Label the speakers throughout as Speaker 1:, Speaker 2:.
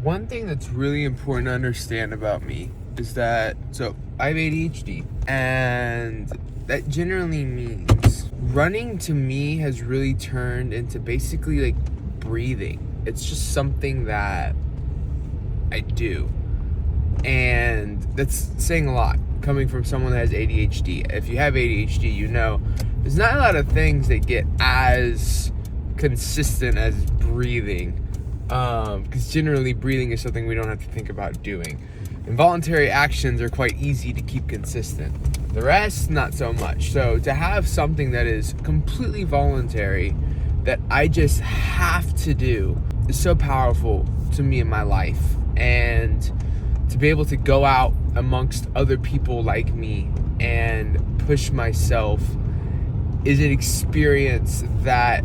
Speaker 1: One thing that's really important to understand about me is that, so I have ADHD, and that generally means running to me has really turned into basically like breathing. It's just something that I do. And that's saying a lot coming from someone that has ADHD. If you have ADHD, you know there's not a lot of things that get as consistent as breathing. Because generally breathing is something we don't have to think about doing. Involuntary actions are quite easy to keep consistent. The rest, not so much. So to have something that is completely voluntary that I just have to do is so powerful to me in my life. And to be able to go out amongst other people like me and push myself is an experience that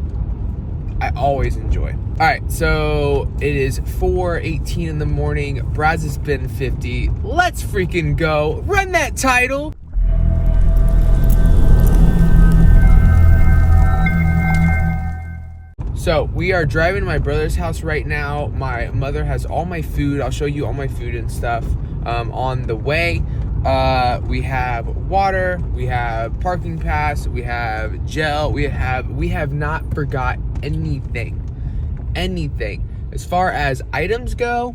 Speaker 1: I always enjoy. All right, so it is 4:18 in the morning. Brad's has been 50. Let's freaking go. Run that title. So we are driving to my brother's house right now. My mother has all my food. I'll show you all my food and stuff on the way. We have water, we have parking pass, we have gel, we have not forgot anything. As far as items go,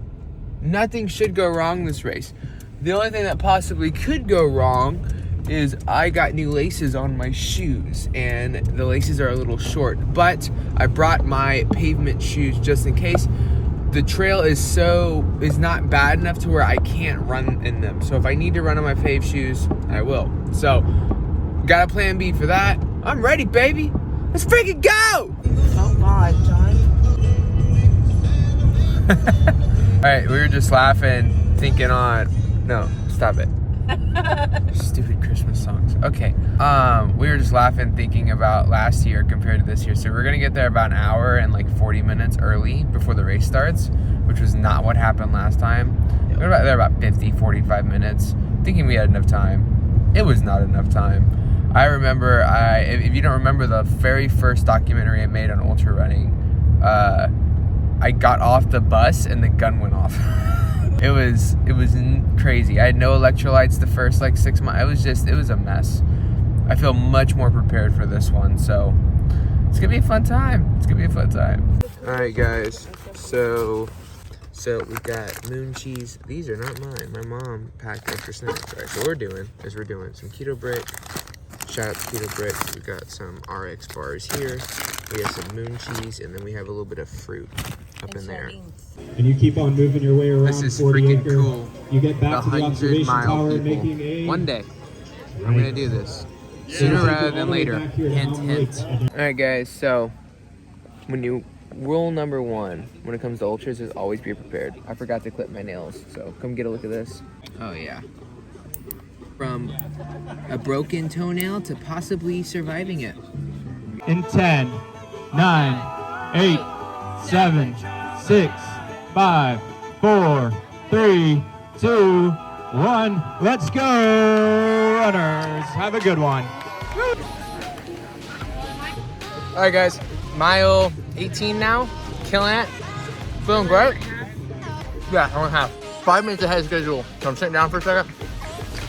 Speaker 1: nothing should go wrong this race. The only thing that possibly could go wrong is I got new laces on my shoes, and the laces are a little short, but I brought my pavement shoes just in case. The trail is not bad enough to where I can't run in them. So if I need to run on my paved shoes, I will. So got a plan B for that. I'm ready, baby. Let's freaking go!
Speaker 2: Oh God, John.
Speaker 1: All right, we were just laughing, thinking no, stop it. Stupid Christmas songs. Okay. We were just laughing, thinking about last year compared to this year. So we're gonna get there about an hour and like 40 minutes early before the race starts, which was not what happened last time. We were there about 45 minutes, thinking we had enough time. It was not enough time. I remember, if you don't remember the very first documentary I made on ultra running, I got off the bus and the gun went off. It was crazy. I had no electrolytes the first like 6 months. It was a mess. I feel much more prepared for this one, so it's gonna be a fun time. All right, guys. So we got moon cheese. These are not mine. My mom packed extra snacks. All right, so what we're doing some keto brick. Shout out to Keto Bricks. We got some RX bars here. We have some moon cheese, and then we have a little bit of fruit up in there.
Speaker 3: And you keep on moving your way around.
Speaker 1: This is freaking cool.
Speaker 3: You get back to the observation tower and making a...
Speaker 1: One day, I'm gonna do this. Sooner rather than later. Hint, hint. All right, guys. So, rule number one when it comes to ultras is always be prepared. I forgot to clip my nails, so come get a look at this. Oh yeah. From a broken toenail to possibly surviving it.
Speaker 3: In 10, 9, 8, 7, 6, 5, 4, 3, 2, 1. Let's go, runners. Have a good one.
Speaker 1: All right, guys. Mile 18 now. Killing it. Feeling great. Yeah, hour and a half. 5 minutes ahead of schedule. So I'm sitting down for a second.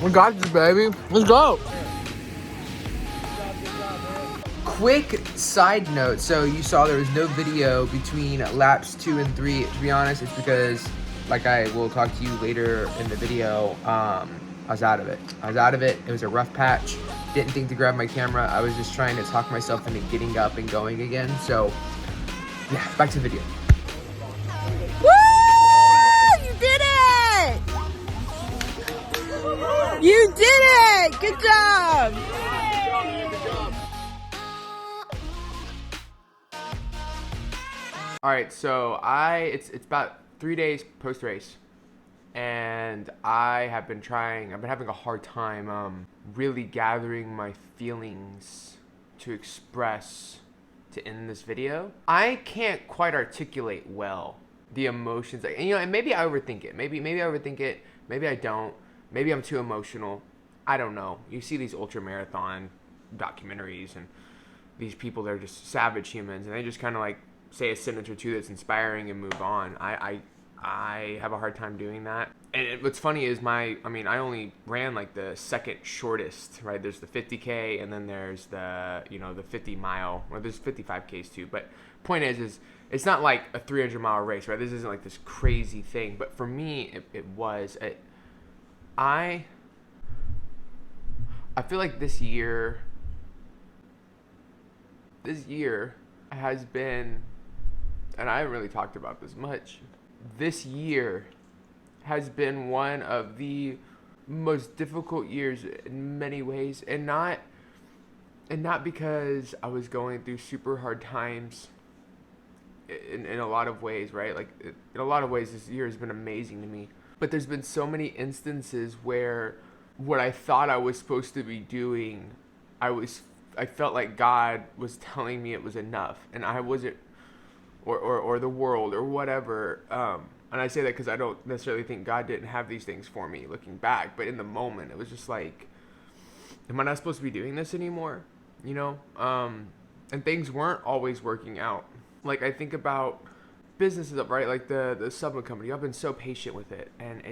Speaker 1: We got this, baby. Let's go. Quick side note. So you saw there was no video between laps 2 and 3. To be honest, it's because, like I will talk to you later in the video, I was out of it. It was a rough patch. Didn't think to grab my camera. I was just trying to talk myself into getting up and going again. So, yeah, back to the video.
Speaker 2: Woo! You did it! You did it! Good job!
Speaker 1: All right, so it's about 3 days post-race, and I've been having a hard time really gathering my feelings to express to end this video. I can't quite articulate well the emotions, and maybe I overthink it. Maybe I overthink it. Maybe I don't. Maybe I'm too emotional. I don't know. You see these ultra marathon documentaries and these people, they're just savage humans, and they just kind of like say a sentence or two that's inspiring and move on. I I have a hard time doing that. And what's funny is I only ran like the second shortest, right? There's the 50K and then there's the, the 50 mile, or there's 55Ks too. But point is it's not like a 300-mile race, right? This isn't like this crazy thing. But for me, it was. I feel like this year has been, and I haven't really talked about this much, this year has been one of the most difficult years in many ways, and not because I was going through super hard times in a lot of ways, right? Like, in a lot of ways, this year has been amazing to me. But there's been so many instances where what I thought I was supposed to be doing, I felt like God was telling me it was enough, and I wasn't, or the world, or whatever. And I say that because I don't necessarily think God didn't have these things for me looking back, but in the moment, it was just like, am I not supposed to be doing this anymore? And things weren't always working out. Like, I think about businesses, right? Like the supplement company. I've been so patient with it, and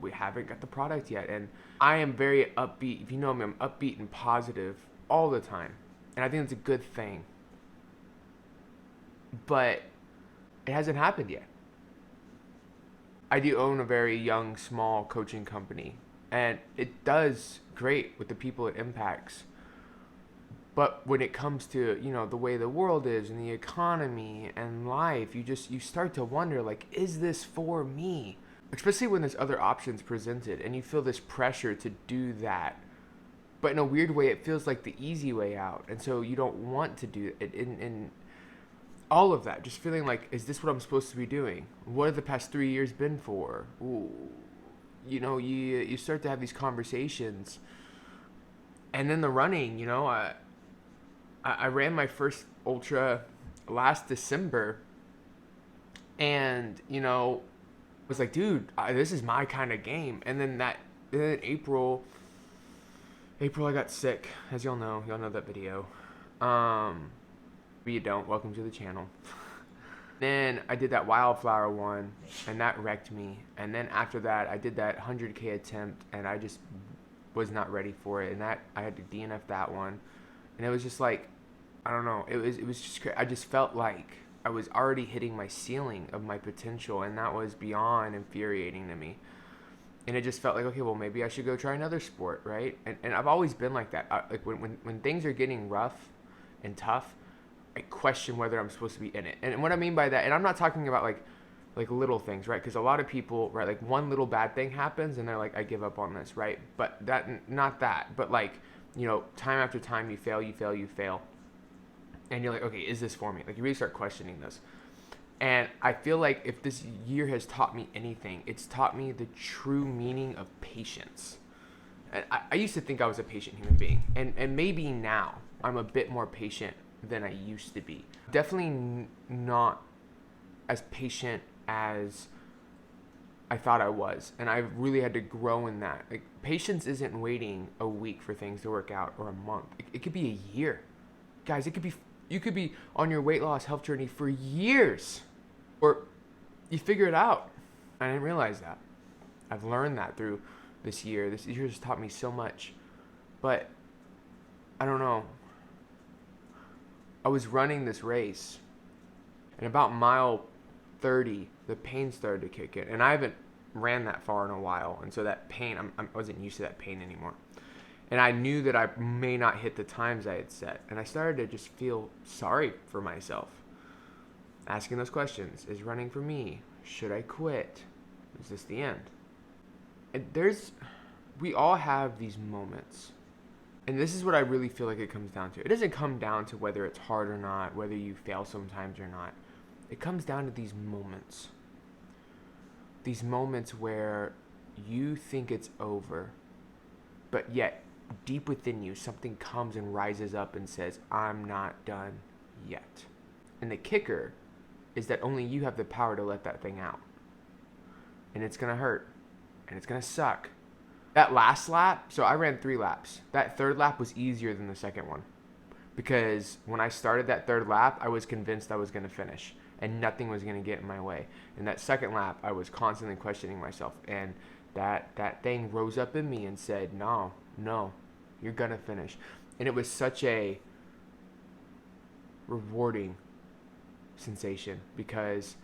Speaker 1: we haven't got the product yet. And I am very upbeat. If you know me, I'm upbeat and positive all the time, and I think it's a good thing. But it hasn't happened yet. I do own a very young, small coaching company, and it does great with the people it impacts. But when it comes to, the way the world is and the economy and life, you start to wonder, like, is this for me? Especially when there's other options presented and you feel this pressure to do that. But in a weird way, it feels like the easy way out. And so you don't want to do it. In all of that, just feeling like, is this what I'm supposed to be doing? What have the past 3 years been for? Ooh. You start to have these conversations. And then the running, I ran my first ultra last December, and was like, dude, this is my kind of game. And then in April I got sick, as y'all know that video. But you don't, welcome to the channel. Then I did that wildflower one, and that wrecked me. And then after that, I did that 100K attempt, and I just was not ready for it, and that I had to DNF that one. And it was just like, I don't know, it was just crazy. I just felt like I was already hitting my ceiling of my potential, and that was beyond infuriating to me. And it just felt like, okay, well, maybe I should go try another sport, right? And I've always been like that. Like when things are getting rough and tough, I question whether I'm supposed to be in it. And what I mean by that, and I'm not talking about like little things, right? Because a lot of people, right, like one little bad thing happens and they're like, I give up on this, right? But not that, but like, time after time you fail. And you're like, okay, is this for me? Like, you really start questioning this. And I feel like if this year has taught me anything, it's taught me the true meaning of patience. And I used to think I was a patient human being. And maybe now I'm a bit more patient than I used to be. Definitely not as patient as I thought I was. And I really had to grow in that. Like, patience isn't waiting a week for things to work out, or a month. It could be a year. Guys, you could be on your weight loss health journey for years, or you figure it out. I didn't realize that. I've learned that through this year. This year has taught me so much. But I don't know. I was running this race, and about mile 30, the pain started to kick in. And I haven't ran that far in a while, and so that pain, I wasn't used to that pain anymore. And I knew that I may not hit the times I had set. And I started to just feel sorry for myself. Asking those questions. Is running for me? Should I quit? Is this the end? And we all have these moments. And this is what I really feel like it comes down to. It doesn't come down to whether it's hard or not, whether you fail sometimes or not. It comes down to these moments. These moments where you think it's over, but yet deep within you, something comes and rises up and says, I'm not done yet. And the kicker is that only you have the power to let that thing out. And it's going to hurt. And it's going to suck. That last lap, so I ran 3 laps. That third lap was easier than the second one. Because when I started that third lap, I was convinced I was going to finish. and nothing was going to get in my way. In that second lap, I was constantly questioning myself, and that thing rose up in me and said, no, you're going to finish. And it was such a rewarding sensation because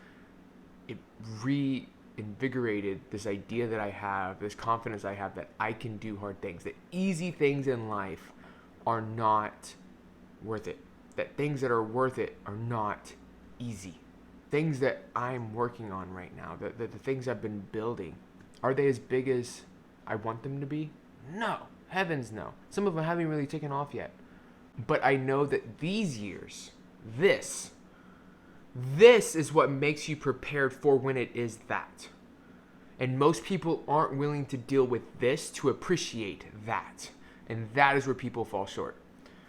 Speaker 1: it reinvigorated this idea that I have, this confidence I have that I can do hard things, that easy things in life are not worth it, that things that are worth it are not easy. Things that I'm working on right now, the things I've been building, are they as big as I want them to be? No, heavens no. Some of them haven't really taken off yet. But I know that these years, this is what makes you prepared for when it is that. And most people aren't willing to deal with this to appreciate that. And that is where people fall short.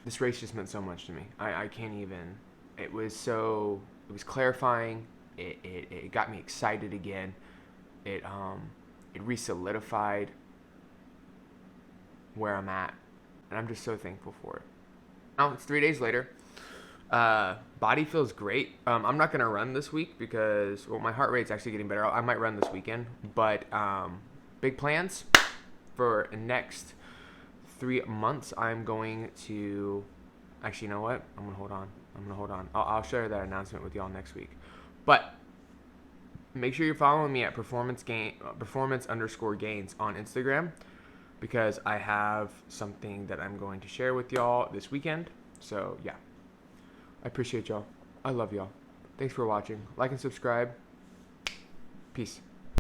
Speaker 1: This race just meant so much to me. I can't even. It was clarifying. It got me excited again. It re-solidified where I'm at. And I'm just so thankful for it. Now it's 3 days later. Body feels great. I'm not going to run this week because, well, my heart rate's actually getting better. I might run this weekend. But big plans for the next 3 months. I'm going to, actually, you know what? I'm going to hold on. I'll share that announcement with y'all next week. But make sure you're following me at performance_gains on Instagram, because I have something that I'm going to share with y'all this weekend. So yeah, I appreciate y'all. I love y'all. Thanks for watching. Like and subscribe. Peace.